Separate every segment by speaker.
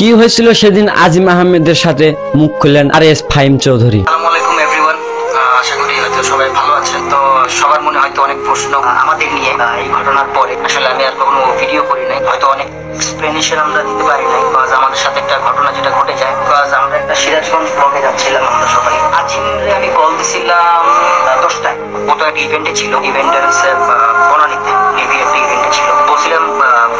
Speaker 1: কি হয়েছিল সেদিন আজিম আহমেদের সাথে মুখ খুললেন আরএস ফাহিম চৌধুরী।
Speaker 2: আসসালামু আলাইকুম এভরিওয়ান, আশা করি হয়তো সবাই ভালো আছেন। তো সবার মনে হয়তো অনেক প্রশ্ন আমাদের নিয়ে এই ঘটনার পরে। আসলে আমি আর কখনো ভিডিও করি নাই, হয়তো অনেক এক্সপ্লেনেশন আমরা দিতে পারি নাই, বিকজ আমাদের সাথে একটা ঘটনা যেটা ঘটে যায়। বিকজ আমরা একটা সিরাজগঞ্জ ব্লগে যাচ্ছিলাম আমরা সবাই। আজিমরে আমি কল দিছিলাম 10টায়, ও তো একটা ইভেন্টে ছিল, ইভেন্টের হচ্ছে বনানীতে নেভি একটা ইভেন্টে ছিল। বলছিলাম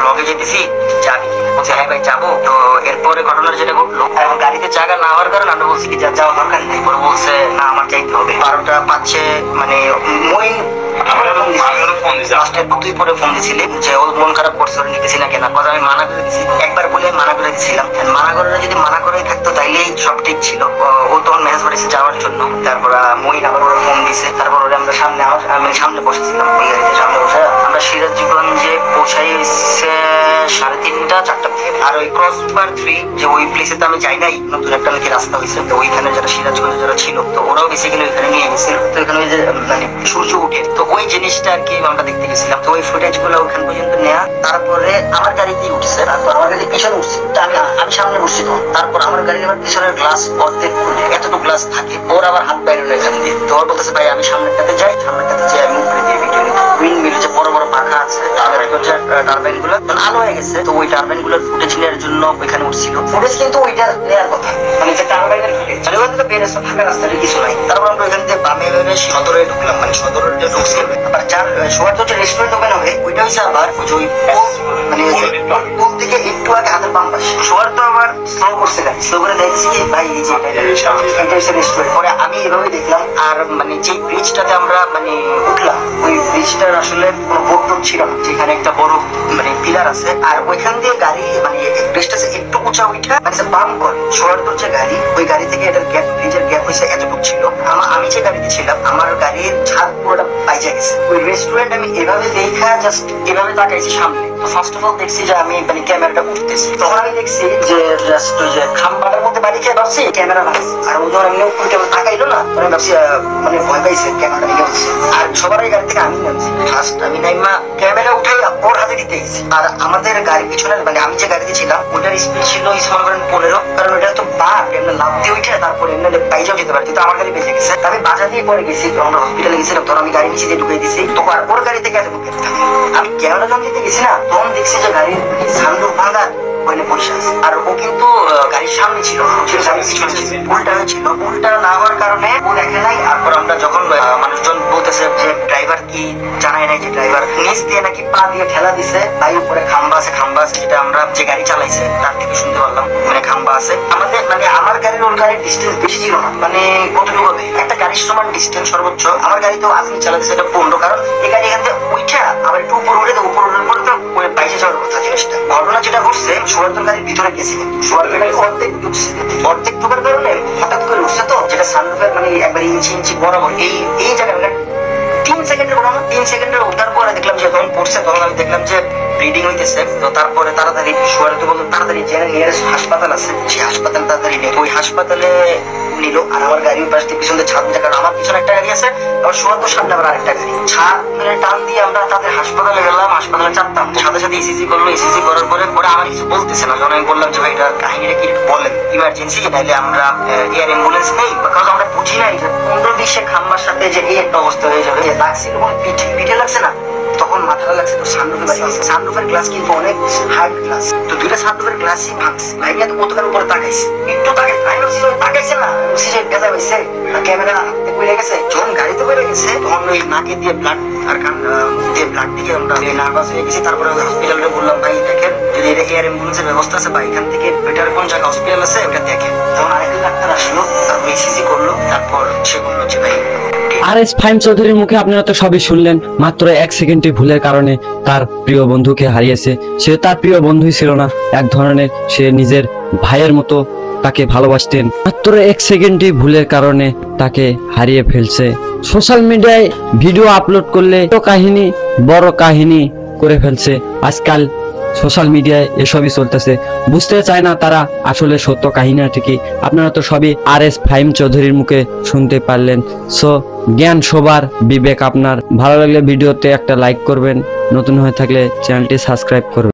Speaker 2: ব্লগে যেতেছি, যাবি? বলছে হ্যাঁ ভাই যাবো। তো এরপরে ঘটনার যেটা ঘটলো, গাড়িতে জায়গা না হওয়ার কারণে আমরা বলছি কি যাওয়া দরকার নেই। পরে বলছে না আমার যাইতে হবে। 12টা 5 মানে মই তুই পরে ফোন দিছিলি যে ও মন খারাপ করছে, ওরা নিতেছি না কেন? কথা আমি মানা করে দিছি, একবার বলে মানা করে দিছিলাম। মানা করে যদি মানা করে থাকতো তাইলেই সব ঠিক ছিল। ও তখন মেসেজ করেছে যাওয়ার জন্য। তারপর মই আবার ওরা ফোন দিছে। তারপর ওরা আমরা আমি সামনে বসেছিলাম, ওই গাড়িতে সামনে বসে আমরা সিরাজগঞ্জে পৌঁছাই হচ্ছে 3:30 4টা থেকে। আর ওই ক্রস বার 3 যে ওই প্লেসে তো আমি যাই নাই, নতুন একটা নাকি রাস্তা হয়েছে, তো ওইখানে যারা সিরাজগঞ্জে যারা ছিল তো ওরাও বেসিক্যালি ওইখানে নিয়ে গেছিল। তো এখানে ওই যে মানে সূর্য উঠে, তো ওই জিনিসটা আর কি আমরা দেখতে গেছিলাম। তো ওই ফুটেজ গুলো ওখান পর্যন্ত নেয়া। তারপরে আমার গাড়িতেই উঠছে, তারপর আমার গাড়ি পিছনে উঠছে, আমি সামনে বসছি। তারপর আমার গাড়ির আবার পিছনের গ্লাস অর্ধেক খুলে, এতটুকু গ্লাস থাকে, ওর আবার হাত বাইরে এখান দিয়ে। তো ওর বলতেছে ভাই আমি সামনেরটাতে যাই, সামনেরটাতে যাই আমি উপরে দিয়ে ভিডিও নিতে। উইন্ড মিল যে বড় বড় পাখা আছে, টারবাইন গুলো আলো হয়ে গেছে, তো ওই টারবাইন গুলোর ফুটেজ নেওয়ার জন্য ওইখানে উঠছিল। ফুটেজ কিন্তু ওইটা নেওয়ার কথা, মানে যে টারবাইনের ফুটেজ, মানে ওখান থেকে বের এসে ফাঁকা রাস্তাটা কিছু নাই। তারপর আমরা ওইখান থেকে বামে বেরে সদরে ঢুকলাম, মানে সদরে ঢুকছি। আবার যার শোয়ার তো রেস্টুরেন্ট ওখানে হবে, ওইটা হচ্ছে আবার ওই মানে পুল থেকে একটু আগে হাতের বাম পাশে। শোয়ার তো আবার স্লো করছে গাড়ি, স্লো করে দেখছি কি ভাই এই যে এটা হচ্ছে রেস্টুরেন্ট। পরে আমি এভাবে দেখলাম। আর মানে যে ব্রিজটাতে আমরা মানে উঠলাম, ওই ব্রিজটার আসলে কোনো বোর্ড টোড ছিল না, যেখানে একটা বড় মানে পিলার আছে। আর ওইখান দিয়ে গাড়ি মানে ব্রিজটা একটু উঁচা উঠা মানে বাম করে শোয়ার তো যে গাড়ি, ওই গাড়ি থেকে এটার গ্যাপ, ব্রিজের গ্যাপ হয়েছে এতটুকু ছিল। আমি যে গাড়িতে ছিলাম আমার গাড়ির ছাদ পুরোটা বাইজা গেছে। ওই রেস্টুরেন্ট আমি এভাবে দেখা জাস্ট এভাবে তাকাইছি সামনে। তো ফার্স্ট অফ অল দেখছি যে আমি মানে ক্যামেরাটা উঠতেছি, তখন আমি দেখছি যে জাস্ট ওই যে খাম্বাটার মধ্যে বাড়ি খেয়ে ভাবছি ক্যামেরা ভাবছি। আর ও যখন আমি উল্টে তাকাইলো না, তখন ভাবছি মানে ভয় পাইছে ক্যামেরাটা নিয়ে উঠছে। আর সবার গাড়ি থেকে আমি নামছি ফার্স্ট, আমি নাইমা ক্যামেরা উঠাই ওর হাতে দিতে গেছি। আর আমাদের গাড়ির পিছনের মানে আমি যে গাড়িতে ছিলাম ওটার স্পিড ছিল মনে করেন 15, কারণ ওটা তো বার এমনি লাভ দিয়ে উঠে তারপরে এমনি বাইজাও যেতে পারে, কিন্তু আমার গাড়ি বেঁচে গেছে। আমি বাজা দিয়ে পরে গেছি, তখন হসপিটালে গেছিলাম, তখন আমি গাড়ি নিচে দিয়ে ঢুকিয়ে দিছি। তো ওর গাড়ি থেকে এত ঢুকে আমি ক্যামেরা যখন দিতে গেছি না, তখন দেখছি যে গাড়ির সানরুফ ভাঙা ওখানে বসে আছে। আর ও কিন্তু গাড়ির সামনে ছিল, উল্টা হয়েছিল। উল্টা না হওয়ার কারণে ও দেখে নাই। তারপর আমরা যখন মানুষজন বলতেছে যে ড্রাইভার কি জানাই নাই যে ড্রাইভার নিচ দিয়ে নাকি পা দিয়ে ঠেলা দিছে, তাই উপরে খাম্বা আছে, যেটা আমরা যে গাড়ি চালাইছে তার থেকে শুনতে পারলাম, মানে খাম্বা আছে। আমাদের মানে আমার গাড়ির ওর গাড়ির ডিস্টেন্স বেশি ছিল না, মানে কতটুকু হবে একটা গাড়ির সমান ডিস্টেন্স সর্বোচ্চ। আমার গাড়ি তো আপনি চালাতেছে এটা 15, কারণ এই গাড়ি এখান থেকে উঠা আবার একটু উপর উঠে, উপর উঠার পরে তো বাইরে যাওয়ার কথা জিনিসটা। ঘটনা যেটা ঘটছে সোয়ার্তন গাড়ির ভিতরে গেছে, সোয়ার্তন গাড়ি অর্ধেক ঢুকছে, অর্ধেক ঢোকার কারণে হঠাৎ করে উঠছে, তো যেটা সানরুফের মানে একবার ইঞ্চি বরাবর এই জায়গায় 3 সেকেন্ডের ঘটনা। 3 সেকেন্ডের ওঠার পরে দেখলাম যে যখন পড়ছে, তখন আমি দেখলাম যে ব্লিডিং হইতেছে। তো তারপরে তাড়াতাড়ি সোয়ারতে বলতো তাড়াতাড়ি জেনে নিয়ারেস্ট হাসপাতাল আছে, সেই হাসপাতাল তাড়াতাড়ি নিয়ে ওই হাসপাতালে নিল। আর আমার গাড়ির পাশ দিয়ে পিছনে ছাদ, কারণ আমার পিছনে একটা গাড়ি আছে, আবার সোয়ার তো সামনে আবার আরেকটা গাড়ি। ছাদ মেরে টান দিয়ে আমরা তাদের হাসপাতালে গেলাম। হাসপাতালে চাপতাম, সাথে সাথে ইসিজি করলো। ইসিজি করার পরে আমার কিছু বলতেছে না, যখন আমি বললাম যে ভাই এটা কাহিনীটা কি বলেন, ইমার্জেন্সি নাইলে আমরা এয়ার অ্যাম্বুলেন্স নেই, কারণ আমরা বুঝি নাই যে 15-20 খাম্বার সাথে যে এই একটা অবস্থা হয়ে যাবে। লাগছিল পিঠে লাগছে না, তখন মাথাটা লাগছে। তো সানরুফের গ্লাস কিন্তু অনেক হার্ড গ্লাস, তো 2টা সানরুফের গ্লাসই ভাঙছে। ভাইয়া তো কতক্ষণ উপরে তাকাইছে, একটু তাকাইছে না, গেজা হয়েছে, ক্যামেরা বেড়ে গেছে। যখন গাড়িতে বেড়ে গেছে তখন ওই নাকে দিয়ে ব্লাড আর কান দিয়ে ব্লাড দিকে আমরা নার্ভাস হয়ে গেছি। তারপরে হসপিটালে বললাম ভাই দেখেন যদি এটা এয়ার অ্যাম্বুলেন্সের ব্যবস্থা আছে বা এখান থেকে বেটার কোন জায়গা হসপিটাল আছে ওটা দেখেন। তখন আরেকটা ডাক্তার আসলো, তারপর ইসিজি করলো। তারপর সে বললো যে ভাই
Speaker 1: আরএস ফাহিম চৌধুরীর মুখে আপনারা তো সবই শুনলেন। মাত্র 1 সেকেন্ডের ভুলের কারণে তার প্রিয় বন্ধুকে হারিয়েছে। সে তার প্রিয় বন্ধুই ছিল না, এক ধরনের সে নিজের ভাইয়ের মতো তাকে ভালোবাসতেন। মাত্র 1 সেকেন্ডের ভুলের কারণে তাকে হারিয়ে ফেলছে। সোশ্যাল মিডিয়ায় ভিডিও আপলোড করলে কাহিনী বড় কাহিনী করে ফেলছে। আজকাল সোশ্যাল মিডিয়ায় এসবই চলতেছে, বুঝতে চায় না তারা আসলে সত্য কাহিনীটা কি। আপনারা তো সবই আরএস ফাহিম চৌধুরীর মুখে শুনতে পারলেন। সো জ্ঞান সবার, বিবেক আপনার। ভালো লাগলে ভিডিওতে একটা লাইক করবেন, নতুন হয়ে থাকলে চ্যানেলটি সাবস্ক্রাইব করবেন।